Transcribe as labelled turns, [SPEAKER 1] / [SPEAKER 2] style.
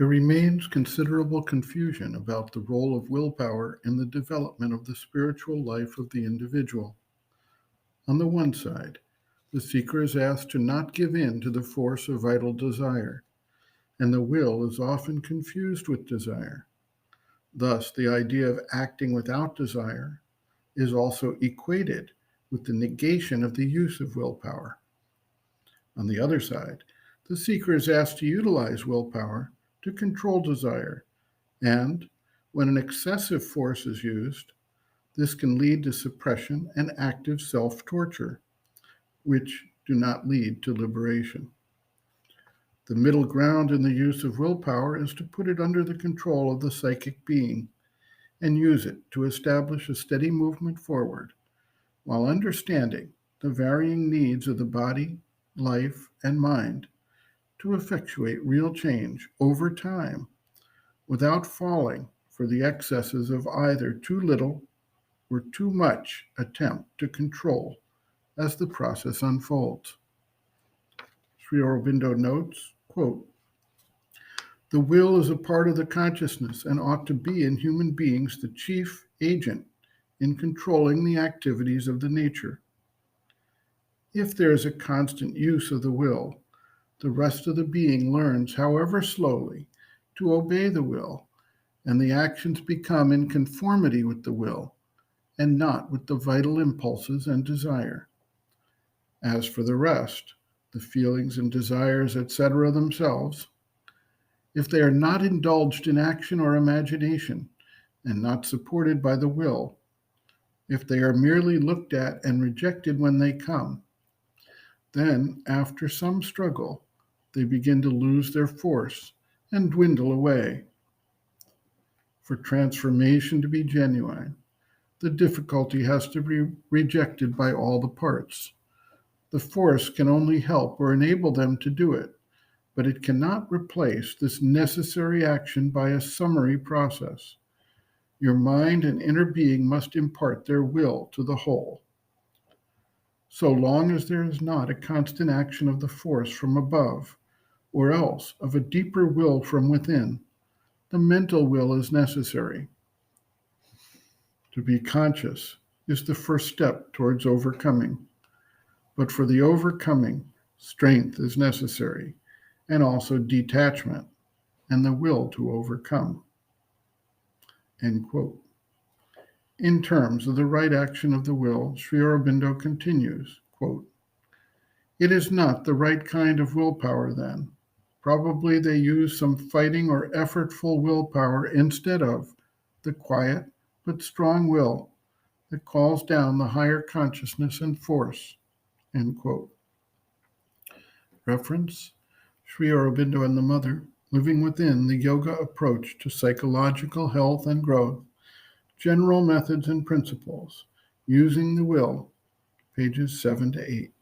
[SPEAKER 1] There remains considerable confusion about the role of willpower in the development of the spiritual life of the individual. On the one side, the seeker is asked to not give in to the force of vital desire, and the will is often confused with desire. Thus, the idea of acting without desire is also equated with the negation of the use of willpower. On the other side, the seeker is asked to utilize willpower to control desire, and when an excessive force is used, this can lead to suppression and active self-torture, which do not lead to liberation. The middle ground in the use of willpower is to put it under the control of the psychic being and use it to establish a steady movement forward, while understanding the varying needs of the body, life, and mind to effectuate real change over time without falling for the excesses of either too little or too much attempt to control as the process unfolds. Sri Aurobindo notes, quote, "The will is a part of the consciousness and ought to be in human beings the chief agent in controlling the activities of the nature. If there is a constant use of the will, the rest of the being learns, however slowly, to obey the will, and the actions become in conformity with the will and not with the vital impulses and desire. As for the rest, the feelings and desires, etc. themselves, if they are not indulged in action or imagination and not supported by the will, if they are merely looked at and rejected when they come, then after some struggle, they begin to lose their force and dwindle away. For transformation to be genuine, the difficulty has to be rejected by all the parts. The force can only help or enable them to do it, but it cannot replace this necessary action by a summary process. Your mind and inner being must impart their will to the whole. So long as there is not a constant action of the force from above, or else of a deeper will from within, the mental will is necessary. To be conscious is the first step towards overcoming. But for the overcoming, strength is necessary, and also detachment and the will to overcome." End quote. In terms of the right action of the will, Sri Aurobindo continues, quote, "It is not the right kind of willpower then. Probably they use some fighting or effortful willpower instead of the quiet but strong will that calls down the higher consciousness and force." End quote. Reference, Sri Aurobindo and the Mother, Living Within, the Yoga Approach to Psychological Health and Growth, General Methods and Principles, Using the Will, pages 7 to 8.